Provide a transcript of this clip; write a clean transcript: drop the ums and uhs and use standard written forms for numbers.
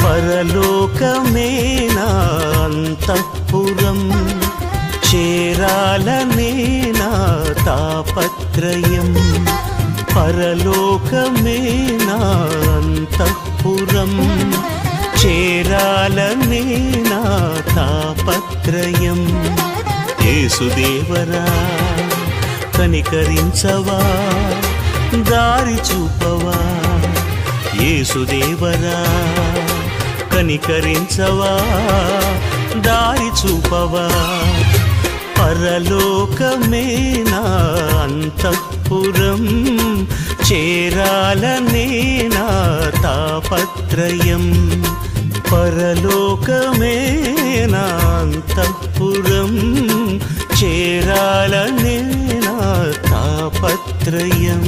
పరలోకమే నా అంతఃపురం, చేరాలనే నా తాపత్రయం. పరలోకమే నా అంతఃపురం, చేరాలనే నా తాపత్రయం. యేసుదేవరా కనికరించవా, దారి చూపవా. యేసుదేవరా కనికరించవా, దారి చూపవా. పరలోకమే నా అంతఃపురం, చేరాలనే నా తాపత్రయం. పరలోకమే నా అంతఃపురం, చేరాలనే నా తాపత్రయం.